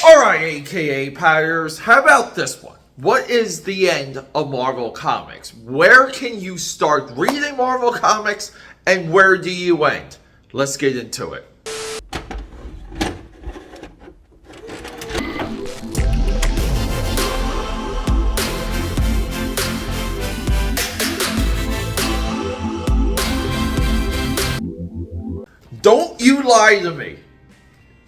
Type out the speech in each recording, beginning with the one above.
Alright, aka Patters, how about this one? What is the end of Marvel Comics? Where can you start reading Marvel Comics, and where do you end? Let's get into it. Don't you lie to me.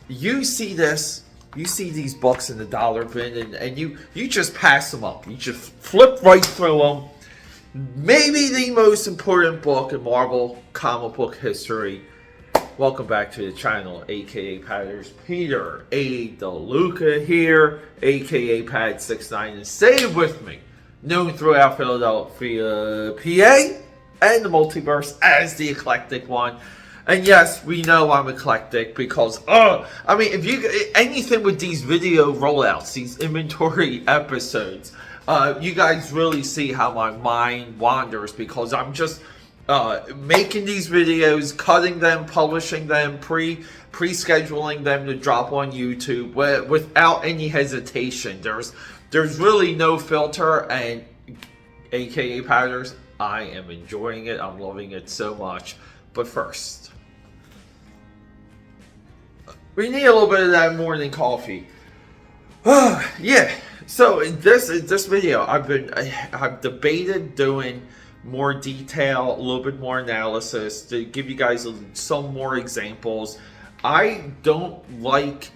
You see this, you see these books in the dollar bin, and you just pass them up. You just flip right through them. Maybe the most important book in Marvel comic book history. Welcome back to the channel, aka Patters. Peter A. DeLuca here, aka Pad69, and stay with me. Known throughout Philadelphia, PA, and the multiverse as the Eclectic One. And yes, we know I'm eclectic because, I mean, if you anything with these video rollouts, these inventory episodes, you guys really see how my mind wanders because I'm just making these videos, cutting them, publishing them, pre-scheduling them to drop on YouTube without any hesitation. There's really no filter, and aka Patters, I am enjoying it. I'm loving it so much. But first, we need a little bit of that morning coffee. Yeah. So in this video, I've debated doing more detail, a little bit more analysis to give you guys some more examples. I don't like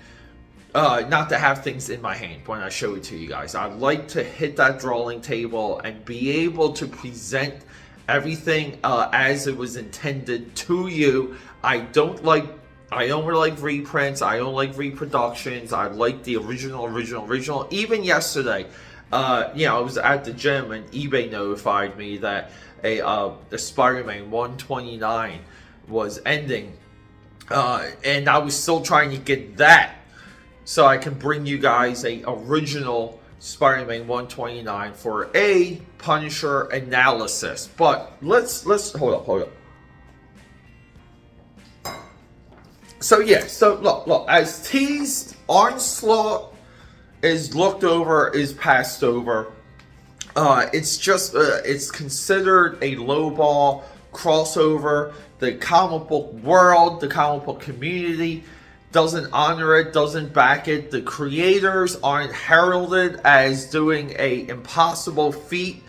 not to have things in my hand when I show it to you guys. I like to hit that drawing table and be able to present everything as it was intended to you. I don't like reprints. I don't like reproductions. I like the original. Even yesterday, I was at the gym and eBay notified me that a Spider-Man 129 was ending, and I was still trying to get that so I can bring you guys a original Spider-Man 129 for a Punisher analysis. But let's hold up. So yeah, so look, as teased, Onslaught is looked over, is passed over. It's just, it's considered a lowball crossover. The comic book world, the comic book community doesn't honor it, doesn't back it. The creators aren't heralded as doing a impossible feat.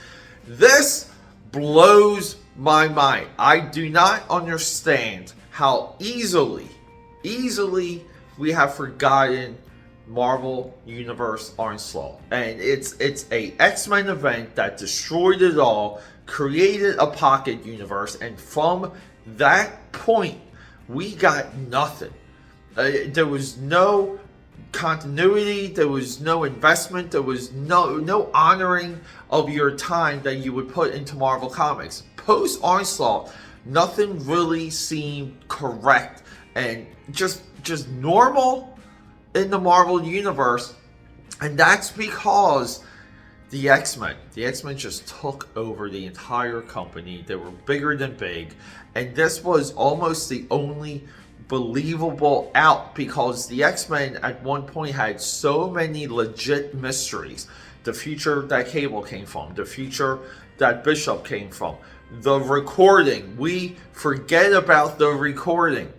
This blows my mind. I do not understand how easily we have forgotten Marvel Universe Onslaught. And it's a X-Men event that destroyed it all, created a pocket universe, and from that point we got nothing. There was no continuity, there was no investment, there was no honoring of your time that you would put into Marvel Comics. Post Onslaught, nothing really seemed correct and just normal in the Marvel Universe. And that's because the X-Men just took over the entire company. They were bigger than big, and this was almost the only believable out because the X-Men at one point had so many legit mysteries. The future that Cable came from, the future that Bishop came from, the recording. We forget about the recording.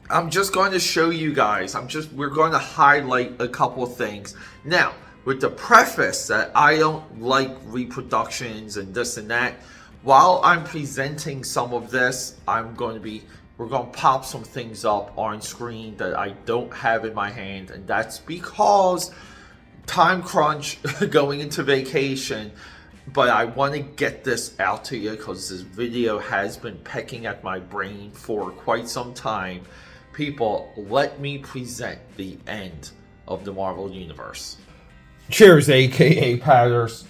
I'm just going to show you guys. We're going to highlight a couple things. Now, with the preface that I don't like reproductions and this and that, while I'm presenting some of this, we're going to pop some things up on screen that I don't have in my hand, and that's because time crunch going into vacation. But I want to get this out to you because this video has been pecking at my brain for quite some time. People, let me present the end of the Marvel Universe. Cheers, aka Patters.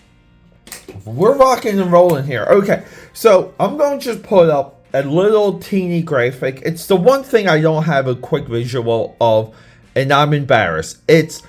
We're rocking and rolling here. Okay, so I'm going to just put up a little teeny graphic. It's the one thing I don't have a quick visual of, and I'm embarrassed. It's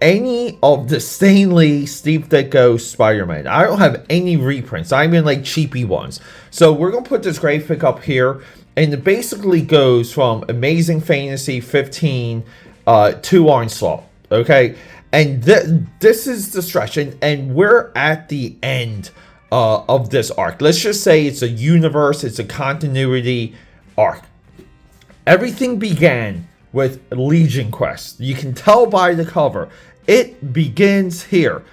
any of the Stan Lee, Steve Ditko Spider-Man. I don't have any reprints. I mean, like cheapy ones. So we're going to put this graphic up here. And it basically goes from Amazing Fantasy 15 to Onslaught. Okay, and this is the stretch, and we're at the end of this arc. Let's just say it's a universe, it's a continuity arc. Everything began with Legion Quest. You can tell by the cover. It begins here.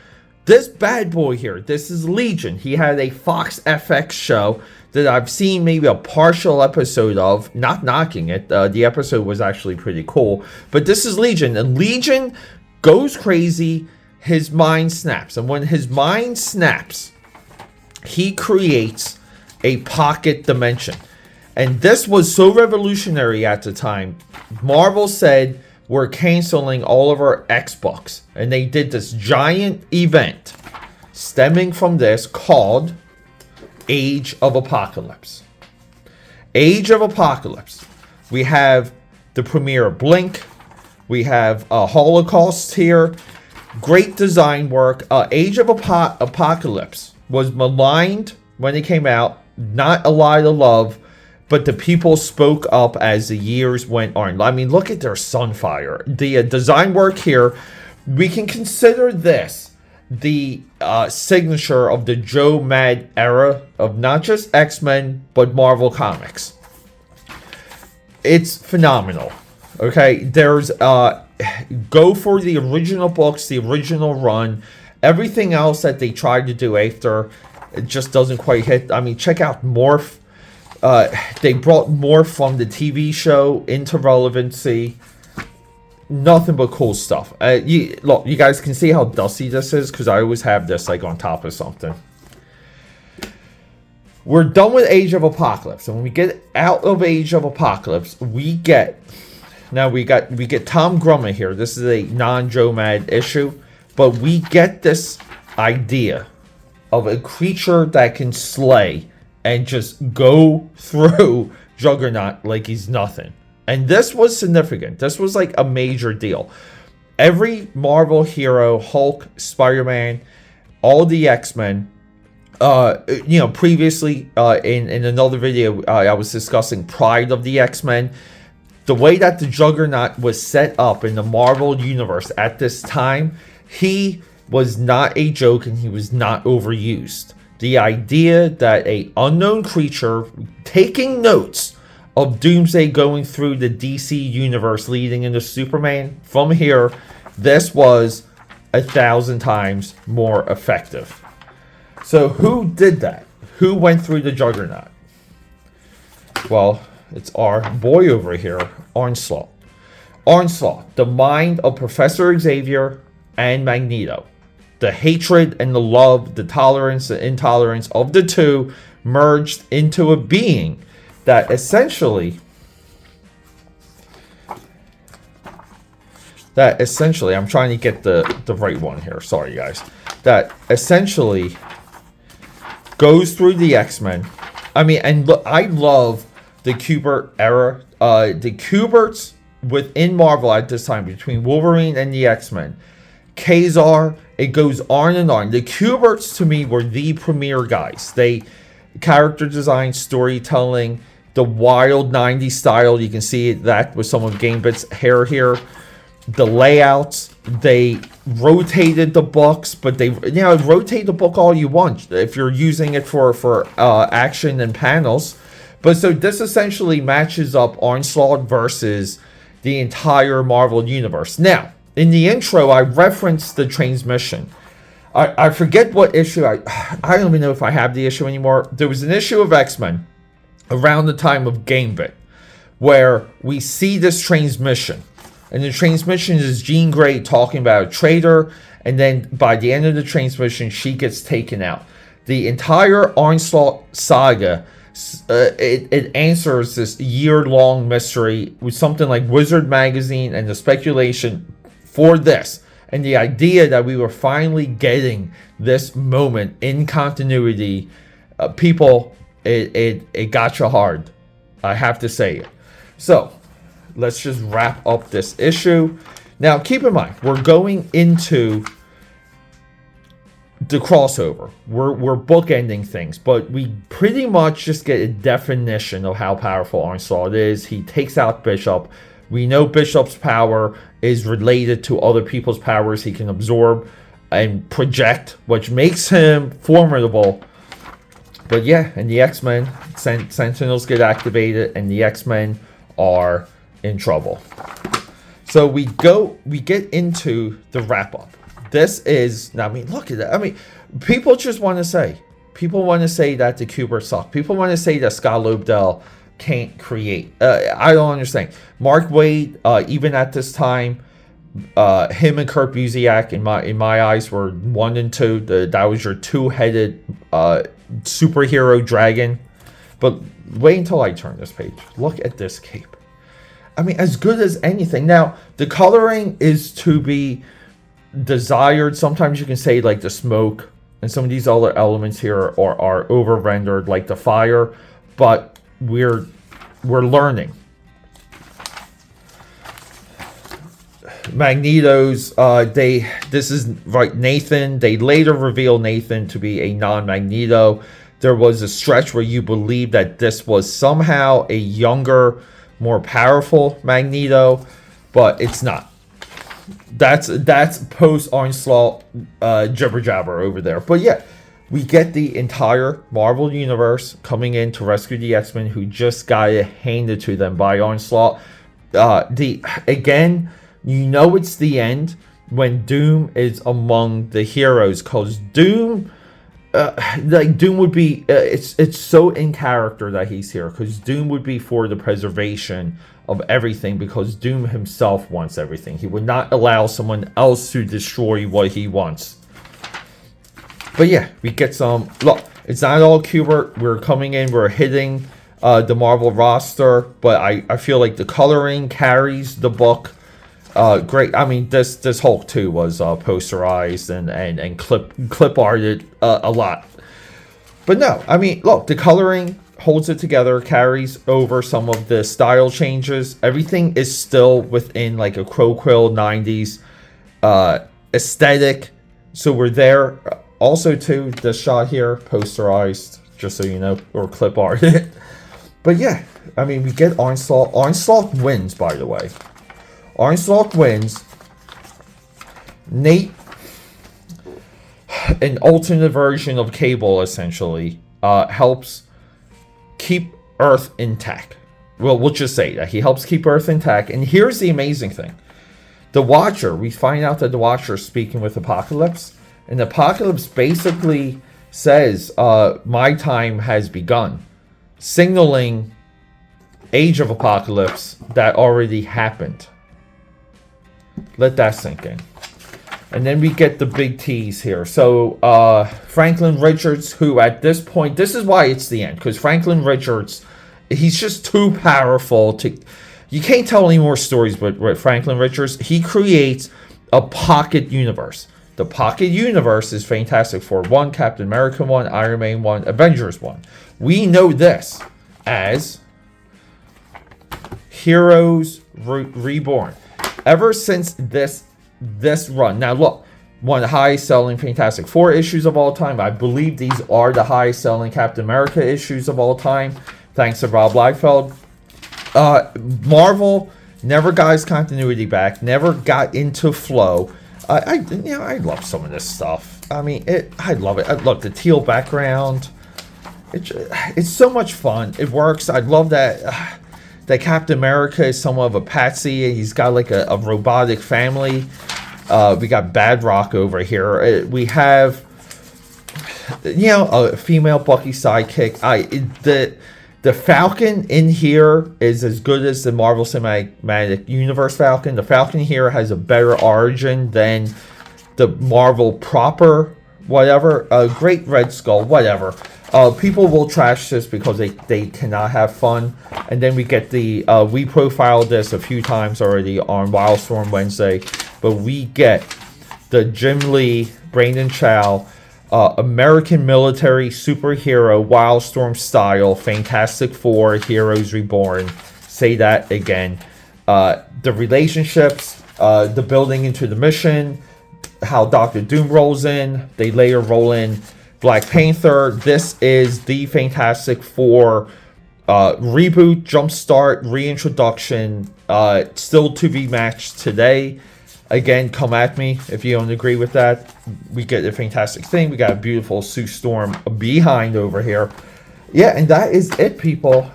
This bad boy here, this is Legion. He had a Fox FX show that I've seen maybe a partial episode of. Not knocking it. The episode was actually pretty cool. But this is Legion. And Legion goes crazy. His mind snaps. And when his mind snaps, he creates a pocket dimension. And this was so revolutionary at the time. Marvel said, we're canceling all of our Xbox. And they did this giant event stemming from this called Age of Apocalypse. Age of Apocalypse. We have the premiere of Blink. We have Holocaust here. Great design work. Age of Apocalypse was maligned when it came out. Not a lot of love. But the people spoke up as the years went on. I mean, look at their Sunfire. The design work here, we can consider this the signature of the Joe Mad era of not just X-Men, but Marvel Comics. It's phenomenal. Okay, there's go for the original books, the original run. Everything else that they tried to do after, it just doesn't quite hit. I mean, check out Morph. They brought more from the TV show into relevancy. Nothing but cool stuff. Look, you guys can see how dusty this is because I always have this like on top of something. We're done with Age of Apocalypse, and when we get out of Age of Apocalypse, we get Tom Grummett here. This is a non-Joe Mad issue, but we get this idea of a creature that can slay and just go through Juggernaut like he's nothing. And this was significant. This was like a major deal. Every Marvel hero, Hulk, Spider-Man, all the X-Men, previously in another video, I was discussing Pride of the X-Men. The way that the Juggernaut was set up in the Marvel universe at this time, he was not a joke and he was not overused. The idea that a unknown creature taking notes of Doomsday going through the DC universe leading into Superman, from here, this was 1,000 times more effective. So who did that? Who went through the Juggernaut? Well, it's our boy over here, Onslaught. Onslaught, the mind of Professor Xavier and Magneto. The hatred and the love, the tolerance and intolerance of the two merged into a being that essentially, I'm trying to get the right one here. Sorry, guys. That essentially goes through the X-Men. I mean, and look, I love the Kubert era. The Kuberts within Marvel at this time, between Wolverine and the X-Men. Kazar, it goes on and on. The Kuberts to me were the premier guys. They character design, storytelling, the wild 90s style. You can see that with some of Gambit's hair here. The layouts, they rotated the books, but they rotate the book all you want if you're using it for action and panels. But so this essentially matches up Onslaught versus the entire Marvel universe. Now, in the intro, I referenced the transmission. I forget what issue. I don't even know if I have the issue anymore. There was an issue of X-Men around the time of Gambit where we see this transmission. And the transmission is Jean Grey talking about a traitor. And then by the end of the transmission, she gets taken out. The entire Onslaught saga, it answers this year-long mystery with something like Wizard Magazine and the speculation for this. And the idea that we were finally getting this moment in continuity, people, it got you hard. I have to say it. So, let's just wrap up this issue. Now, keep in mind, we're going into the crossover. We're bookending things, but we pretty much just get a definition of how powerful Onslaught is. He takes out Bishop. We know Bishop's power is related to other people's powers. He can absorb and project, which makes him formidable. But yeah, and the X-Men, Sentinels get activated, and the X-Men are in trouble. So we get into the wrap-up. This is, I mean, look at that. I mean, people just want to say, that the Kubert suck. People want to say that Scott Lobdell can't create. I don't understand. Mark Waid, even at this time, him and Kurt Busiek, in my eyes, were 1 and 2. That was your two-headed superhero dragon. But wait until I turn this page. Look at this cape. I mean, as good as anything. Now, the coloring is to be desired. Sometimes you can say like the smoke and some of these other elements here are over rendered, like the fire, but we're learning. Magneto's this is right, Nathan. They later reveal Nathan to be a non-Magneto. There was a stretch where you believe that this was somehow a younger, more powerful Magneto, but it's not. That's post Onslaught jibber jabber over there. But yeah, we get the entire Marvel universe coming in to rescue the X-Men, who just got it handed to them by Onslaught. Again, you know it's the end when Doom is among the heroes, because Doom, Doom would be, it's so in character that he's here, because Doom would be for the preservation of everything, because Doom himself wants everything. He would not allow someone else to destroy what he wants. But yeah, we get some, look, it's not all Kubert. We're coming in, we're hitting the Marvel roster, but I feel like the coloring carries the book. Great. I mean, this Hulk too was posterized and clip arted a lot. But no, I mean, look, the coloring holds it together, carries over some of the style changes. Everything is still within like a Crow Quill 90s aesthetic. So we're there. Also too, this shot here, posterized, just so you know, or clip arted. But yeah, I mean, we get Onslaught. Onslaught wins, by the way. Onslaught wins. Nate, an alternate version of Cable, essentially, helps keep Earth intact. Well, we'll just say that he helps keep Earth intact. And here's the amazing thing. The Watcher, we find out that the Watcher is speaking with Apocalypse. And Apocalypse basically says, my time has begun. Signaling Age of Apocalypse that already happened. Let that sink in. And then we get the big tease here. So, Franklin Richards, who at this point, this is why it's the end. Because Franklin Richards, he's just too powerful to... You can't tell any more stories with Franklin Richards. He creates a pocket universe. The pocket universe is Fantastic Four 1, Captain America 1, Iron Man 1, Avengers 1. We know this as Heroes Reborn. Ever since this run. Now look, one of the highest selling Fantastic Four issues of all time. I believe these are the highest selling Captain America issues of all time, thanks to Rob Liefeld. Marvel never got his continuity back, never got into flow. I love some of this stuff. I mean, I love it. Look, the teal background. It's so much fun. It works. I love that Captain America is somewhat of a patsy. He's got like a robotic family. We got Badrock over here. We have, a female Bucky sidekick. The Falcon in here is as good as the Marvel Cinematic Universe Falcon. The Falcon here has a better origin than the Marvel proper, whatever. Great Red Skull, whatever. People will trash this because they cannot have fun. And then we get we profiled this a few times already on Wildstorm Wednesday. But we get the Jim Lee, Brandon Chow, American military superhero Wildstorm style Fantastic Four Heroes Reborn. Say that again. The relationships, the building into the mission, how Doctor Doom rolls in. They later roll in Black Panther. This is the Fantastic Four Reboot, jumpstart, reintroduction, still to be matched today. Again, come at me if you don't agree with that. We get a fantastic thing. We got a beautiful Sue Storm behind over here. Yeah, and that is it, people.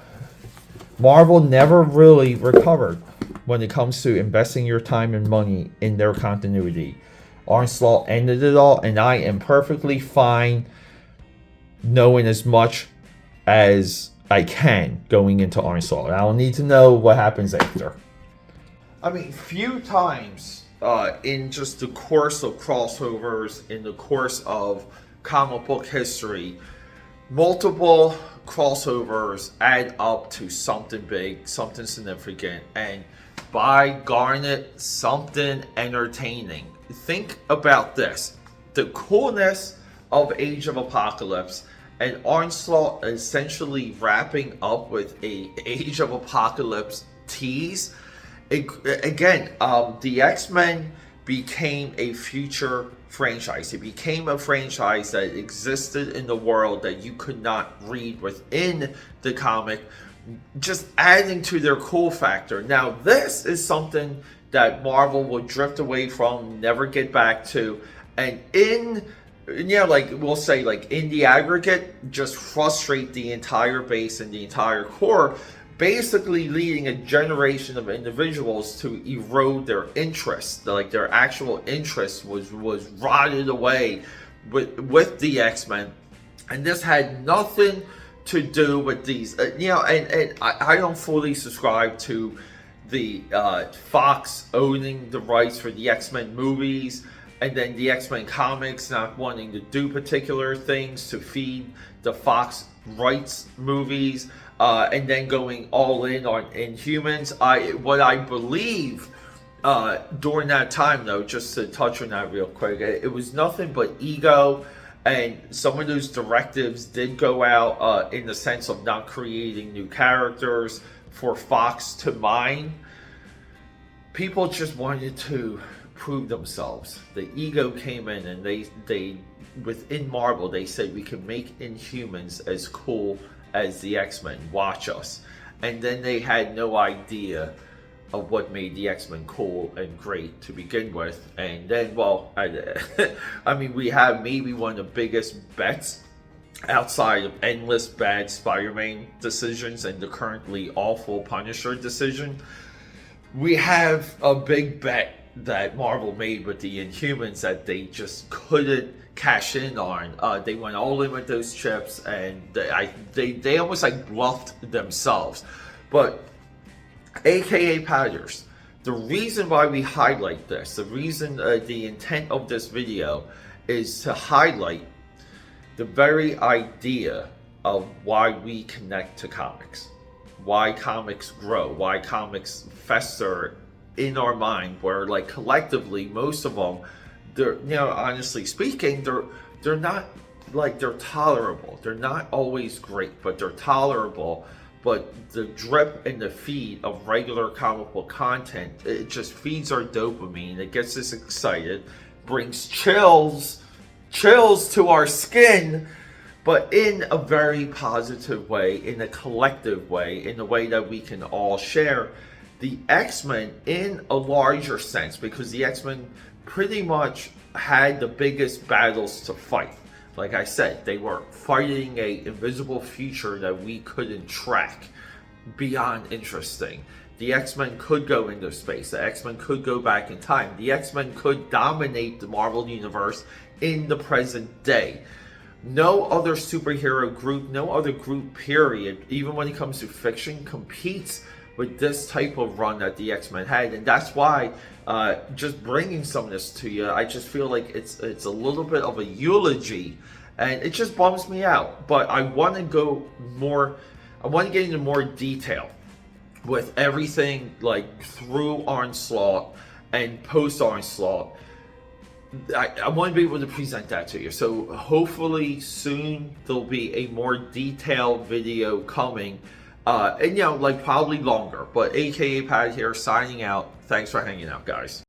Marvel never really recovered when it comes to investing your time and money in their continuity. Onslaught ended it all, and I am perfectly fine knowing as much as I can going into Onslaught. I don't need to know what happens after. I mean, few times in just the course of crossovers, in the course of comic book history, multiple crossovers add up to something big, something significant, and by garnet, something entertaining. Think about this. The coolness of Age of Apocalypse and Onslaught essentially wrapping up with a Age of Apocalypse tease. The X-Men became a future franchise. It became a franchise that existed in the world that you could not read within the comic, just adding to their cool factor. Now, this is something that Marvel will drift away from, never get back to, and we'll say, like, in the aggregate, just frustrate the entire base and the entire core, basically leading a generation of individuals to erode their interest. Like, their actual interest was rotted away with the X-Men, and this had nothing to do with these. And I don't fully subscribe to the Fox owning the rights for the X-Men movies, and then the X-Men comics not wanting to do particular things to feed the Fox rights movies, and then going all in on Inhumans. What I believe during that time, though, just to touch on that real quick, it was nothing but ego, and some of those directives did go out in the sense of not creating new characters for Fox to mine. People just wanted to prove themselves. The ego came in, and they within Marvel, they said, we can make Inhumans as cool as the X-Men. Watch us. And then they had no idea of what made the X-Men cool and great to begin with. And then, well, I mean, we have maybe one of the biggest bets outside of endless bad Spider-Man decisions and the currently awful Punisher decision. We have a big bet that Marvel made with the Inhumans that they just couldn't cash in on. They went all in with those chips, and they almost like bluffed themselves. But AKA Padders, the reason why we highlight this, the reason, the intent of this video is to highlight the very idea of why we connect to comics, why comics grow, why comics fester in our mind, where, like, collectively, most of them, they're, honestly speaking, they're not, like, they're tolerable. They're not always great, but they're tolerable. But the drip and the feed of regular comic book content, it just feeds our dopamine. It gets us excited, brings chills to our skin, but in a very positive way, in a collective way, in a way that we can all share. The X-Men, in a larger sense, because the X-Men pretty much had the biggest battles to fight. Like I said, they were fighting a invisible future that we couldn't track, beyond interesting. The X-Men could go into space. The X-Men could go back in time. The X-Men could dominate the Marvel Universe in the present day. No other superhero group, no other group, period, even when it comes to fiction, competes with this type of run that the X-Men had. And that's why, just bringing some of this to you, I just feel like it's a little bit of a eulogy, and it just bums me out. But I want to get into more detail with everything, like, through Onslaught and post Onslaught. I want to be able to present that to you. So hopefully soon there'll be a more detailed video coming. And like, probably longer. But AKA Pad here, signing out. Thanks for hanging out, guys.